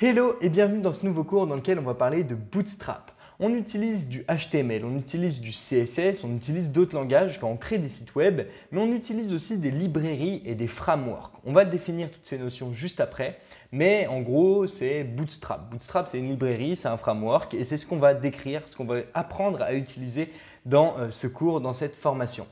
Hello et bienvenue dans ce nouveau cours dans lequel on va parler de Bootstrap. On utilise du HTML, on utilise du CSS, on utilise d'autres langages quand on crée des sites web, mais on utilise aussi des librairies et des frameworks. On va définir toutes ces notions juste après, mais en gros c'est Bootstrap. Bootstrap c'est une librairie, c'est un framework et c'est ce qu'on va décrire, ce qu'on va apprendre à utiliser dans ce cours, dans cette formation.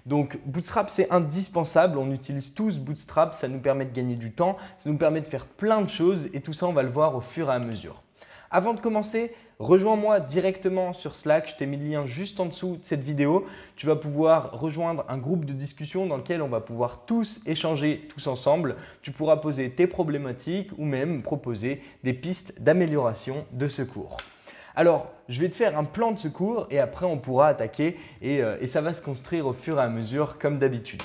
Donc Bootstrap c'est indispensable, on utilise tous Bootstrap, ça nous permet de gagner du temps, ça nous permet de faire plein de choses et tout ça on va le voir au fur et à mesure. Avant de commencer, rejoins-moi directement sur Slack, je t'ai mis le lien juste en dessous de cette vidéo. Tu vas pouvoir rejoindre un groupe de discussion dans lequel on va pouvoir tous échanger tous ensemble. Tu pourras poser tes problématiques ou même proposer des pistes d'amélioration de ce cours. Alors, je vais te faire un plan de secours et après on pourra attaquer et ça va se construire au fur et à mesure comme d'habitude.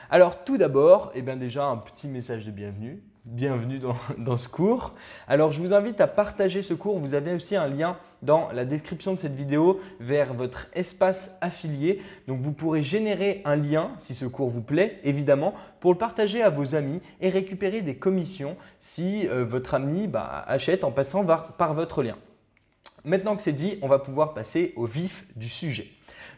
Alors tout d'abord, déjà un petit message de bienvenue. Bienvenue dans ce cours. Alors je vous invite à partager ce cours. Vous avez aussi un lien dans la description de cette vidéo vers votre espace affilié. Donc vous pourrez générer un lien si ce cours vous plaît évidemment pour le partager à vos amis et récupérer des commissions si votre ami achète en passant par votre lien. Maintenant que c'est dit, on va pouvoir passer au vif du sujet.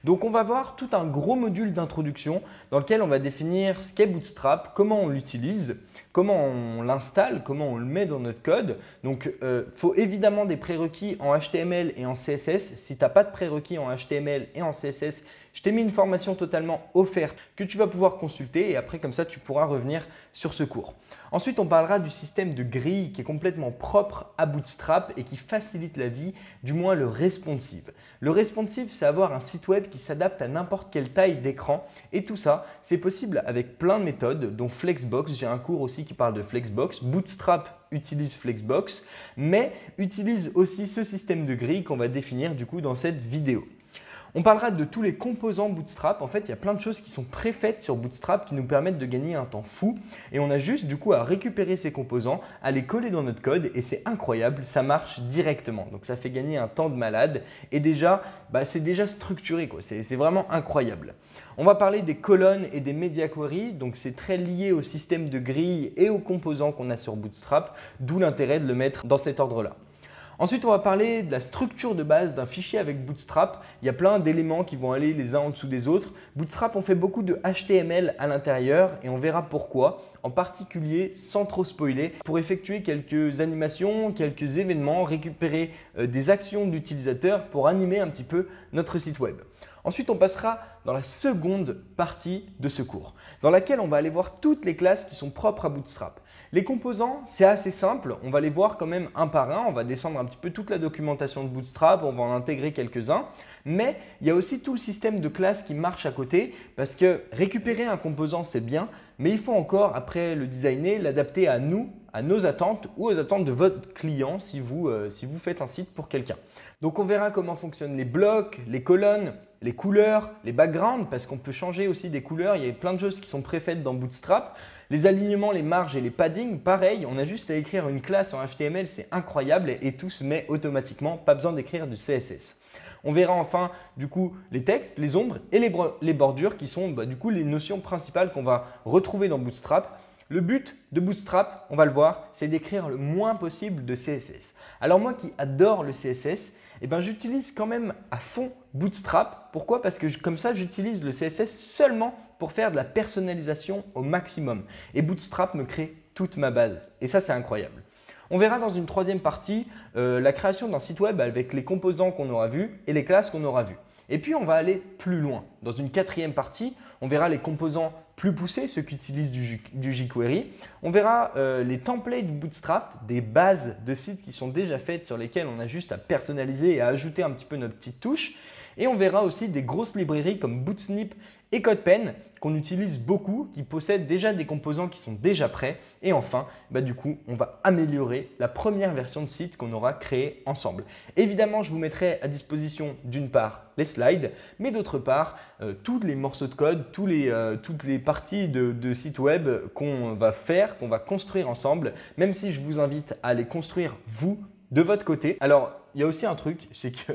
Donc on va voir tout un gros module d'introduction dans lequel on va définir ce qu'est Bootstrap, comment on l'utilise, comment on l'installe, comment on le met dans notre code. Donc il faut évidemment des prérequis en HTML et en CSS. Si tu n'as pas de prérequis en HTML et en CSS, je t'ai mis une formation totalement offerte que tu vas pouvoir consulter et après comme ça tu pourras revenir sur ce cours. Ensuite on parlera du système de grille qui est complètement propre à Bootstrap et qui facilite la vie, du moins le responsive. Le responsive c'est avoir un site web qui s'adapte à n'importe quelle taille d'écran et tout ça c'est possible avec plein de méthodes dont Flexbox. J'ai un cours aussi qui parle de Flexbox. Bootstrap utilise Flexbox mais utilise aussi ce système de grille qu'on va définir du coup dans cette vidéo. On parlera de tous les composants Bootstrap. En fait, il y a plein de choses qui sont préfaites sur Bootstrap qui nous permettent de gagner un temps fou. Et on a juste du coup à récupérer ces composants, à les coller dans notre code et c'est incroyable, ça marche directement. Donc ça fait gagner un temps de malade et déjà, c'est déjà structuré, quoi. C'est vraiment incroyable. On va parler des colonnes et des media queries. Donc c'est très lié au système de grille et aux composants qu'on a sur Bootstrap, d'où l'intérêt de le mettre dans cet ordre-là. Ensuite, on va parler de la structure de base d'un fichier avec Bootstrap. Il y a plein d'éléments qui vont aller les uns en dessous des autres. Bootstrap, on fait beaucoup de HTML à l'intérieur et on verra pourquoi. En particulier, sans trop spoiler, pour effectuer quelques animations, quelques événements, récupérer des actions d'utilisateurs pour animer un petit peu notre site web. Ensuite, on passera dans la seconde partie de ce cours, dans laquelle on va aller voir toutes les classes qui sont propres à Bootstrap. Les composants, c'est assez simple, on va les voir quand même un par un, on va descendre un petit peu toute la documentation de Bootstrap, on va en intégrer quelques-uns, mais il y a aussi tout le système de classes qui marche à côté parce que récupérer un composant c'est bien, mais il faut encore après le designer, l'adapter à nous, à nos attentes ou aux attentes de votre client si vous faites un site pour quelqu'un. Donc on verra comment fonctionnent les blocs, les colonnes, les couleurs, les backgrounds parce qu'on peut changer aussi des couleurs, il y a plein de choses qui sont préfaites dans Bootstrap. Les alignements, les marges et les paddings, pareil, on a juste à écrire une classe en HTML, c'est incroyable et tout se met automatiquement, pas besoin d'écrire du CSS. On verra enfin du coup les textes, les ombres et les bordures qui sont du coup les notions principales qu'on va retrouver dans Bootstrap. Le but de Bootstrap, on va le voir, c'est d'écrire le moins possible de CSS. Alors moi qui adore le CSS, j'utilise quand même à fond Bootstrap. Pourquoi? Parce que comme ça, j'utilise le CSS seulement pour faire de la personnalisation au maximum. Et Bootstrap me crée toute ma base. Et ça, c'est incroyable. On verra dans une troisième partie la création d'un site web avec les composants qu'on aura vus et les classes qu'on aura vues. Et puis, on va aller plus loin. Dans une quatrième partie, on verra les composants plus poussés, ceux qui utilisent du jQuery. On verra les templates Bootstrap, des bases de sites qui sont déjà faites sur lesquelles on a juste à personnaliser et à ajouter un petit peu notre petite touche. Et on verra aussi des grosses librairies comme Bootsnip et CodePen qu'on utilise beaucoup, qui possèdent déjà des composants qui sont déjà prêts. Et enfin, du coup, on va améliorer la première version de site qu'on aura créée ensemble. Évidemment, je vous mettrai à disposition d'une part les slides, mais d'autre part, tous les morceaux de code, toutes les parties de site web qu'on va faire, qu'on va construire ensemble, même si je vous invite à les construire vous de votre côté. Alors, il y a aussi un truc, c'est que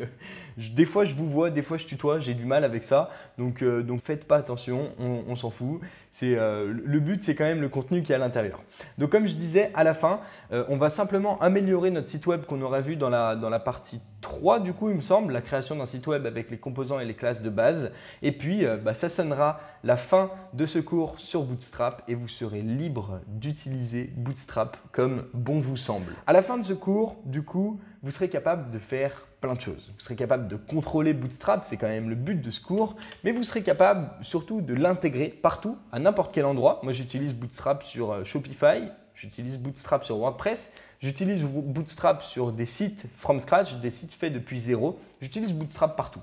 des fois je vous vois, des fois je tutoie, j'ai du mal avec ça. Donc faites pas attention, on s'en fout. Le but, c'est quand même le contenu qui est à l'intérieur. Donc comme je disais, à la fin, on va simplement améliorer notre site web qu'on aura vu dans la partie 3 du coup, il me semble, la création d'un site web avec les composants et les classes de base. Et puis, ça sonnera la fin de ce cours sur Bootstrap et vous serez libre d'utiliser Bootstrap comme bon vous semble. À la fin de ce cours, du coup, vous serez capable de faire plein de choses. Vous serez capable de contrôler Bootstrap, c'est quand même le but de ce cours, mais vous serez capable surtout de l'intégrer partout, à n'importe quel endroit. Moi, j'utilise Bootstrap sur Shopify, j'utilise Bootstrap sur WordPress, j'utilise Bootstrap sur des sites from scratch, des sites faits depuis zéro. J'utilise Bootstrap partout.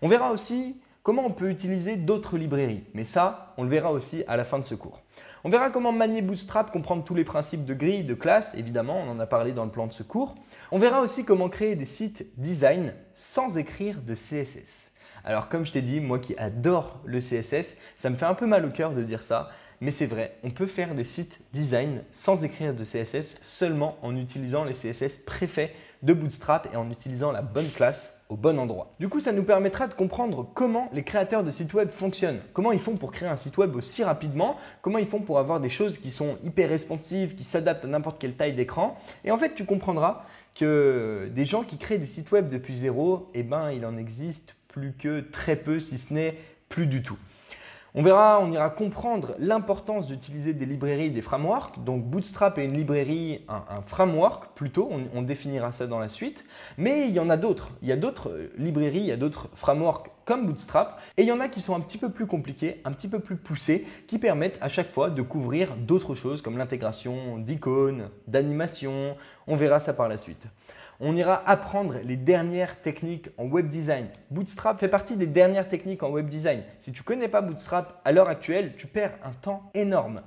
On verra aussi comment on peut utiliser d'autres librairies, mais ça, on le verra aussi à la fin de ce cours. On verra comment manier Bootstrap, comprendre tous les principes de grille, de classe, évidemment, on en a parlé dans le plan de ce cours. On verra aussi comment créer des sites design sans écrire de CSS. Alors comme je t'ai dit, moi qui adore le CSS, ça me fait un peu mal au cœur de dire ça, mais c'est vrai, on peut faire des sites design sans écrire de CSS seulement en utilisant les CSS préfaits de Bootstrap et en utilisant la bonne classe au bon endroit. Du coup, ça nous permettra de comprendre comment les créateurs de sites web fonctionnent, comment ils font pour créer un site web aussi rapidement, comment ils font pour avoir des choses qui sont hyper responsives, qui s'adaptent à n'importe quelle taille d'écran. Et en fait, tu comprendras que des gens qui créent des sites web depuis zéro, eh ben, il en existe plus que très peu, si ce n'est plus du tout. On ira comprendre l'importance d'utiliser des librairies, des frameworks. Donc Bootstrap est une librairie, un framework plutôt, on définira ça dans la suite. Mais il y en a d'autres. Il y a d'autres librairies, il y a d'autres frameworks comme Bootstrap. Et il y en a qui sont un petit peu plus compliqués, un petit peu plus poussés, qui permettent à chaque fois de couvrir d'autres choses comme l'intégration d'icônes, d'animations. On verra ça par la suite. On ira apprendre les dernières techniques en web design. Bootstrap fait partie des dernières techniques en web design. Si tu ne connais pas Bootstrap à l'heure actuelle, tu perds un temps énorme.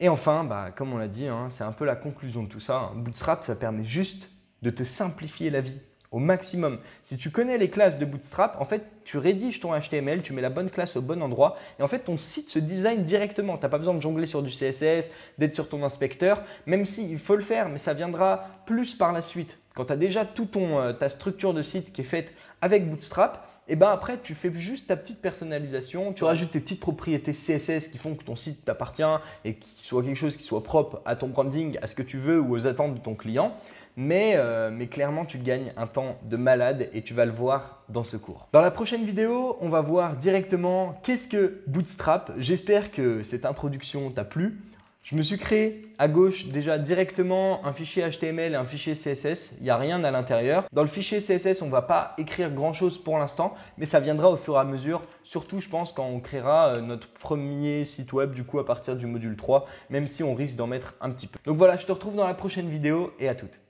Et enfin, comme on l'a dit, c'est un peu la conclusion de tout ça. Bootstrap, ça permet juste de te simplifier la vie au maximum. Si tu connais les classes de Bootstrap, en fait, tu rédiges ton HTML, tu mets la bonne classe au bon endroit et en fait, ton site se design directement. Tu n'as pas besoin de jongler sur du CSS, d'être sur ton inspecteur, même s'il faut le faire, mais ça viendra plus par la suite. Quand tu as déjà toute ta structure de site qui est faite avec Bootstrap, et après, tu fais juste ta petite personnalisation, tu rajoutes tes petites propriétés CSS qui font que ton site t'appartient et qu'il soit quelque chose qui soit propre à ton branding, à ce que tu veux ou aux attentes de ton client. Mais clairement, tu gagnes un temps de malade et tu vas le voir dans ce cours. Dans la prochaine vidéo, on va voir directement qu'est-ce que Bootstrap. J'espère que cette introduction t'a plu. Je me suis créé à gauche déjà directement un fichier HTML et un fichier CSS. Il n'y a rien à l'intérieur. Dans le fichier CSS, on ne va pas écrire grand-chose pour l'instant, mais ça viendra au fur et à mesure. Surtout, je pense, quand on créera notre premier site web du coup à partir du module 3, même si on risque d'en mettre un petit peu. Donc voilà, je te retrouve dans la prochaine vidéo et à toutes.